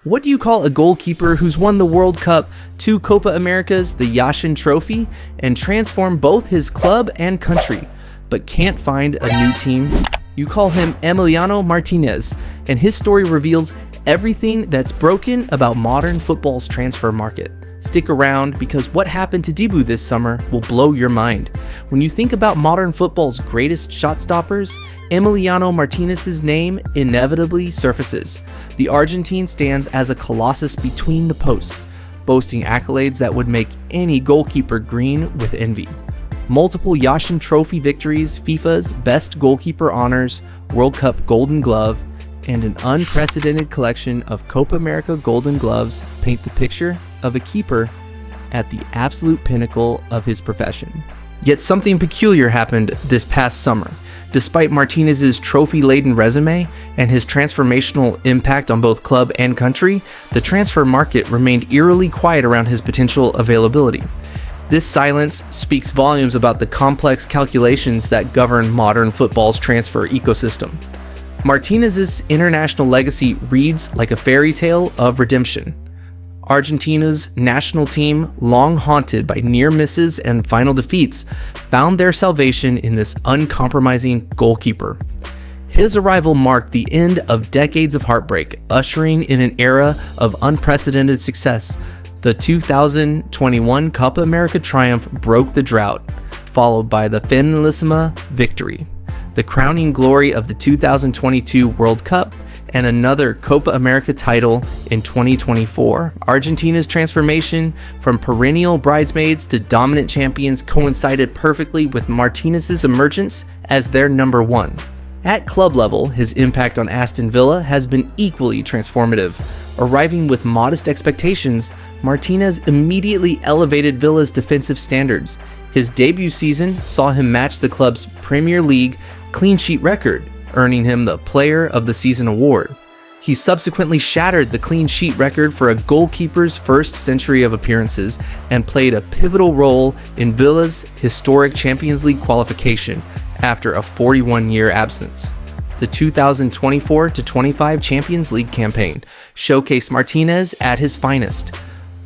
What do you call a goalkeeper who's won the World Cup, 2 Copa Americas, the Yashin Trophy, and transformed both his club and country, but can't find a new team? You call him Emiliano Martinez, and his story reveals everything that's broken about modern football's transfer market. Stick around, because what happened to Dibu this summer will blow your mind. When you think about modern football's greatest shot stoppers, Emiliano Martinez's name inevitably surfaces. The Argentine stands as a colossus between the posts, boasting accolades that would make any goalkeeper green with envy. Multiple Yashin Trophy victories, FIFA's best goalkeeper honors, World Cup Golden Glove, and an unprecedented collection of Copa America Golden Gloves paint the picture of a keeper at the absolute pinnacle of his profession. Yet something peculiar happened this past summer. Despite Martinez's trophy-laden resume and his transformational impact on both club and country, the transfer market remained eerily quiet around his potential availability. This silence speaks volumes about the complex calculations that govern modern football's transfer ecosystem. Martinez's international legacy reads like a fairy tale of redemption. Argentina's national team, long haunted by near misses and final defeats, found their salvation in this uncompromising goalkeeper. His arrival marked the end of decades of heartbreak, ushering in an era of unprecedented success. The 2021 Copa America triumph broke the drought, followed by the finalissima victory, the crowning glory of the 2022 World Cup, and another Copa America title in 2024. Argentina's transformation from perennial bridesmaids to dominant champions coincided perfectly with Martinez's emergence as their number one. At club level, his impact on Aston Villa has been equally transformative. Arriving with modest expectations, Martinez immediately elevated Villa's defensive standards. His debut season saw him match the club's Premier League clean sheet record, earning him the Player of the Season award. He subsequently shattered the clean sheet record for a goalkeeper's first century of appearances and played a pivotal role in Villa's historic Champions League qualification after a 41-year absence. The 2024-25 Champions League campaign showcased Martinez at his finest.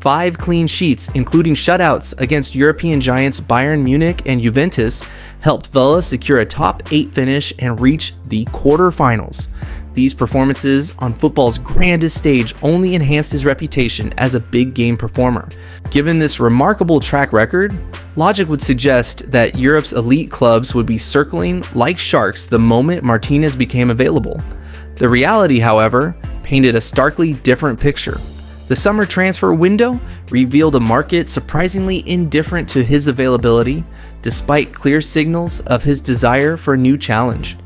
5 clean sheets, including shutouts against European giants Bayern Munich and Juventus, helped Villa secure a top 8 finish and reach the quarterfinals. These performances on football's grandest stage only enhanced his reputation as a big game performer. Given this remarkable track record, logic would suggest that Europe's elite clubs would be circling like sharks the moment Martinez became available. The reality, however, painted a starkly different picture. The summer transfer window revealed a market surprisingly indifferent to his availability, despite clear signals of his desire for a new challenge.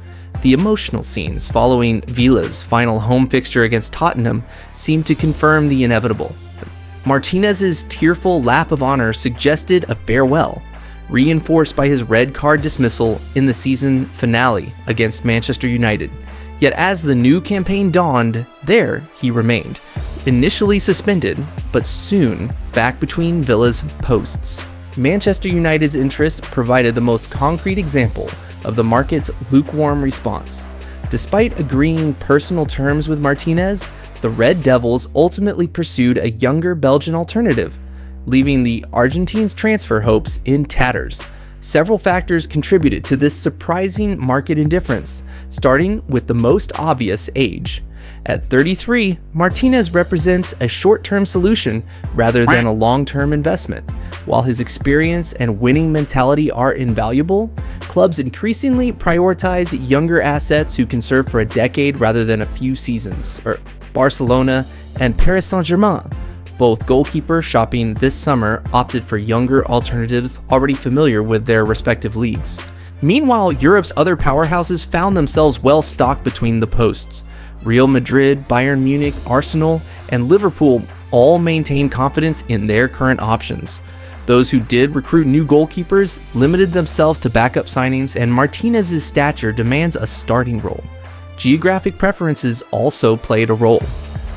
The emotional scenes following Villa's final home fixture against Tottenham seemed to confirm the inevitable. Martinez's tearful lap of honor suggested a farewell, reinforced by his red card dismissal in the season finale against Manchester United. Yet as the new campaign dawned, there he remained, initially suspended, but soon back between Villa's posts. Manchester United's interest provided the most concrete example of the market's lukewarm response. Despite agreeing personal terms with Martinez, the Red Devils ultimately pursued a younger Belgian alternative, leaving the Argentines' transfer hopes in tatters. Several factors contributed to this surprising market indifference, starting with the most obvious: age. At 33, Martinez represents a short-term solution rather than a long-term investment. While his experience and winning mentality are invaluable, clubs increasingly prioritize younger assets who can serve for a decade rather than a few seasons. Barcelona and Paris Saint-Germain, both goalkeeper shopping this summer, opted for younger alternatives already familiar with their respective leagues. Meanwhile, Europe's other powerhouses found themselves well stocked between the posts. Real Madrid, Bayern Munich, Arsenal, and Liverpool all maintained confidence in their current options. Those who did recruit new goalkeepers limited themselves to backup signings, and Martinez's stature demands a starting role. Geographic preferences also played a role.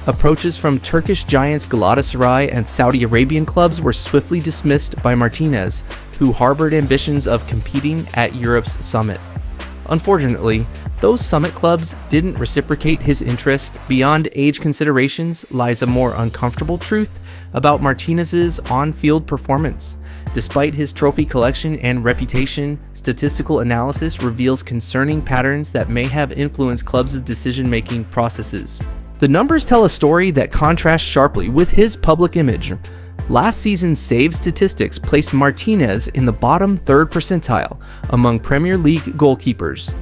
Approaches from Turkish giants Galatasaray and Saudi Arabian clubs were swiftly dismissed by Martinez, who harbored ambitions of competing at Europe's summit. Unfortunately, those summit clubs didn't reciprocate his interest. Beyond age considerations lies a more uncomfortable truth about Martinez's on-field performance. Despite his trophy collection and reputation, statistical analysis reveals concerning patterns that may have influenced clubs' decision-making processes. The numbers tell a story that contrasts sharply with his public image. Last season's save statistics placed Martinez in the bottom third percentile among Premier League goalkeepers,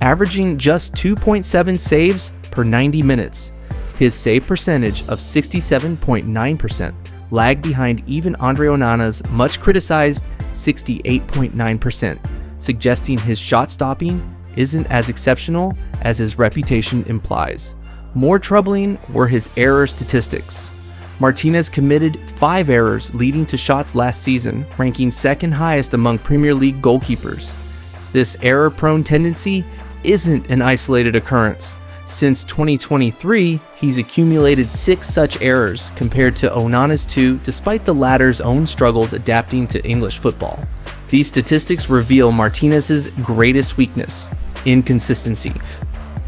averaging just 2.7 saves per 90 minutes. His save percentage of 67.9% lagged behind even Andre Onana's much criticized 68.9%, suggesting his shot stopping isn't as exceptional as his reputation implies. More troubling were his error statistics. Martinez committed 5 errors leading to shots last season, ranking second highest among Premier League goalkeepers. This error-prone tendency isn't an isolated occurrence. Since 2023, he's accumulated 6 such errors compared to Onana's 2, despite the latter's own struggles adapting to English football. These statistics reveal Martinez's greatest weakness: inconsistency.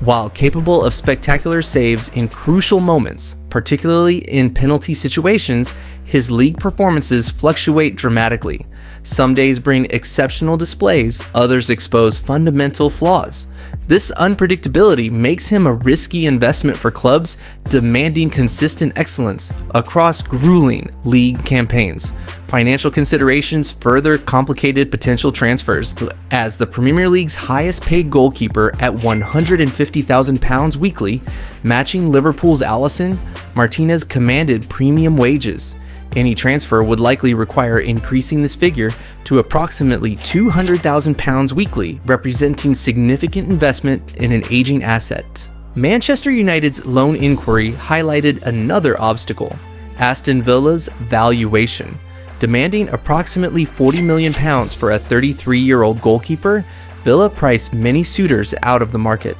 While capable of spectacular saves in crucial moments, particularly in penalty situations, his league performances fluctuate dramatically. Some days bring exceptional displays, others expose fundamental flaws. This unpredictability makes him a risky investment for clubs demanding consistent excellence across grueling league campaigns. Financial considerations further complicated potential transfers, as the Premier League's highest paid goalkeeper at £150,000 weekly, matching Liverpool's Alisson, Martinez commanded premium wages. Any transfer would likely require increasing this figure to approximately £200,000 weekly, representing significant investment in an aging asset. Manchester United's loan inquiry highlighted another obstacle: Aston Villa's valuation. Demanding approximately £40 million for a 33-year-old goalkeeper, Villa priced many suitors out of the market.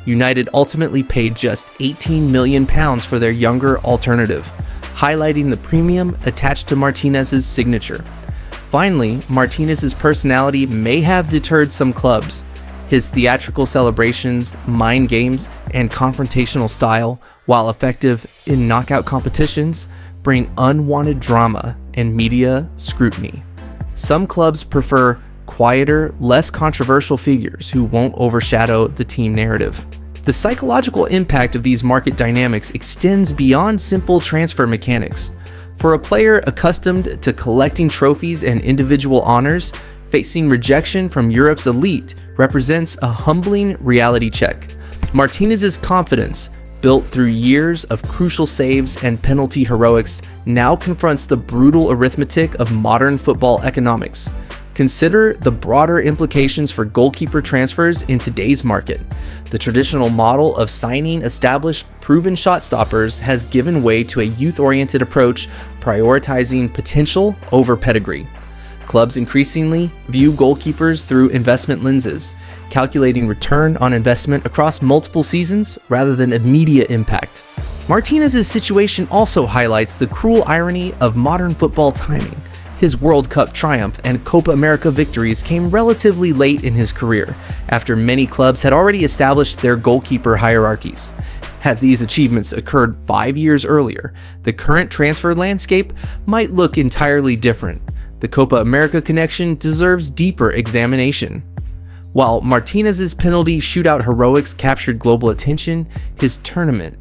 United ultimately paid just £18 million for their younger alternative, highlighting the premium attached to Martinez's signature. Finally, Martinez's personality may have deterred some clubs. His theatrical celebrations, mind games, and confrontational style, while effective in knockout competitions, bring unwanted drama and media scrutiny. Some clubs prefer quieter, less controversial figures who won't overshadow the team narrative. The psychological impact of these market dynamics extends beyond simple transfer mechanics. For a player accustomed to collecting trophies and individual honors, facing rejection from Europe's elite represents a humbling reality check. Martinez's confidence, built through years of crucial saves and penalty heroics, now confronts the brutal arithmetic of modern football economics. Consider the broader implications for goalkeeper transfers in today's market. The traditional model of signing established, proven shot stoppers has given way to a youth-oriented approach, prioritizing potential over pedigree. Clubs increasingly view goalkeepers through investment lenses, calculating return on investment across multiple seasons rather than immediate impact. Martinez's situation also highlights the cruel irony of modern football timing. His World Cup triumph and Copa America victories came relatively late in his career, after many clubs had already established their goalkeeper hierarchies. Had these achievements occurred 5 years earlier, the current transfer landscape might look entirely different. The Copa America connection deserves deeper examination. While Martinez's penalty shootout heroics captured global attention, his tournament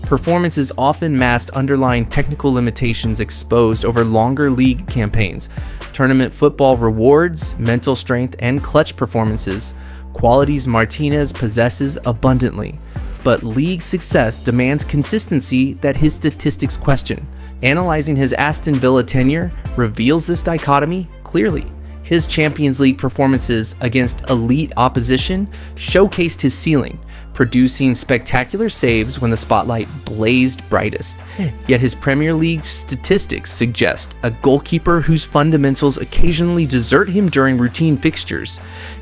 performances often masked underlying technical limitations exposed over longer league campaigns. Tournament football rewards mental strength and clutch performances, qualities Martinez possesses abundantly, but league success demands consistency that his statistics question. Analyzing his Aston Villa tenure reveals this dichotomy clearly. His Champions League performances against elite opposition showcased his ceiling, producing spectacular saves when the spotlight blazed brightest. Yet his Premier League statistics suggest a goalkeeper whose fundamentals occasionally desert him during routine fixtures,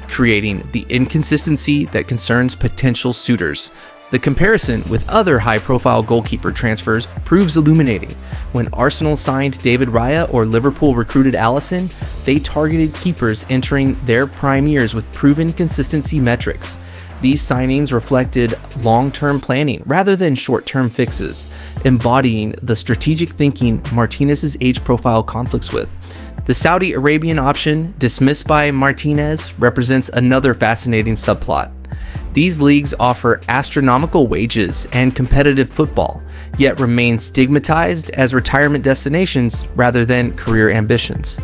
creating the inconsistency that concerns potential suitors. The comparison with other high-profile goalkeeper transfers proves illuminating. When Arsenal signed David Raya or Liverpool recruited Alisson, they targeted keepers entering their prime years with proven consistency metrics. These signings reflected long-term planning rather than short-term fixes, embodying the strategic thinking Martinez's age profile conflicts with. The Saudi Arabian option, dismissed by Martinez, represents another fascinating subplot. These leagues offer astronomical wages and competitive football, yet remain stigmatized as retirement destinations rather than career ambitions.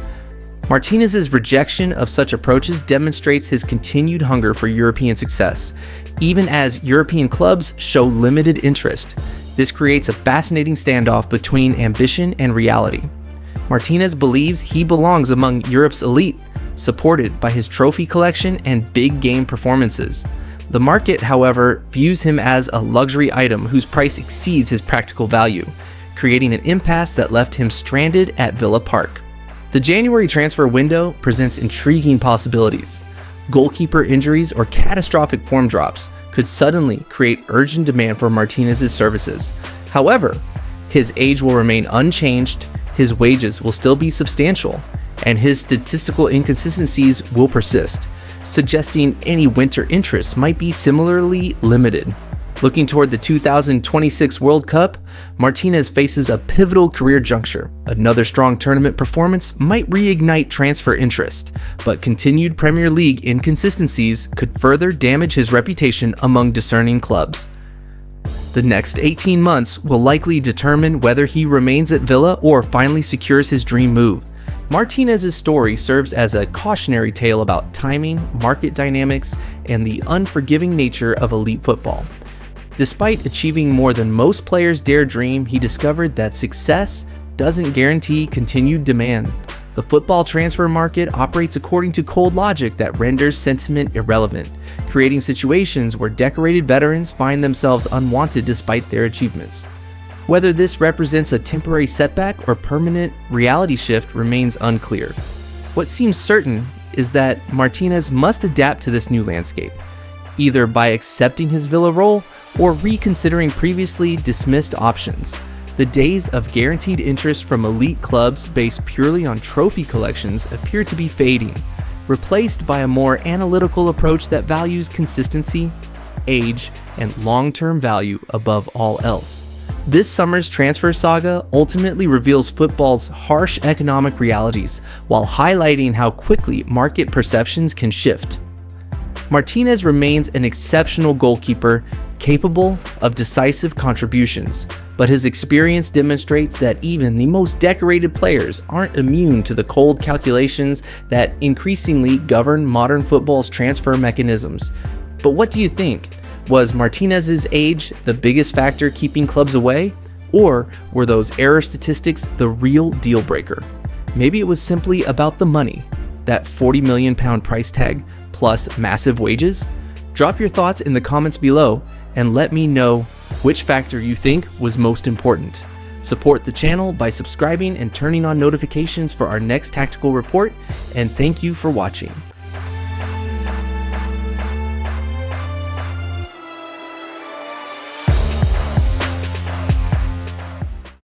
Martinez's rejection of such approaches demonstrates his continued hunger for European success, even as European clubs show limited interest. This creates a fascinating standoff between ambition and reality. Martinez believes he belongs among Europe's elite, supported by his trophy collection and big game performances. The market, however, views him as a luxury item whose price exceeds his practical value, creating an impasse that left him stranded at Villa Park. The January transfer window presents intriguing possibilities. Goalkeeper injuries or catastrophic form drops could suddenly create urgent demand for Martinez's services. However, his age will remain unchanged, his wages will still be substantial, and his statistical inconsistencies will persist, suggesting any winter interests might be similarly limited. Looking toward the 2026 World Cup, Martinez faces a pivotal career juncture. Another strong tournament performance might reignite transfer interest, but continued Premier League inconsistencies could further damage his reputation among discerning clubs. The next 18 months will likely determine whether he remains at Villa or finally secures his dream move. Martinez's story serves as a cautionary tale about timing, market dynamics, and the unforgiving nature of elite football. Despite achieving more than most players dare dream, he discovered that success doesn't guarantee continued demand. The football transfer market operates according to cold logic that renders sentiment irrelevant, creating situations where decorated veterans find themselves unwanted despite their achievements. Whether this represents a temporary setback or permanent reality shift remains unclear. What seems certain is that Martinez must adapt to this new landscape, either by accepting his Villa role or reconsidering previously dismissed options. The days of guaranteed interest from elite clubs based purely on trophy collections appear to be fading, replaced by a more analytical approach that values consistency, age, and long-term value above all else. This summer's transfer saga ultimately reveals football's harsh economic realities while highlighting how quickly market perceptions can shift. Martinez remains an exceptional goalkeeper capable of decisive contributions, but his experience demonstrates that even the most decorated players aren't immune to the cold calculations that increasingly govern modern football's transfer mechanisms. But what do you think? Was Martinez's age the biggest factor keeping clubs away? Or were those error statistics the real deal breaker? Maybe it was simply about the money, that £40 million price tag plus massive wages? Drop your thoughts in the comments below and let me know which factor you think was most important. Support the channel by subscribing and turning on notifications for our next tactical report, and thank you for watching.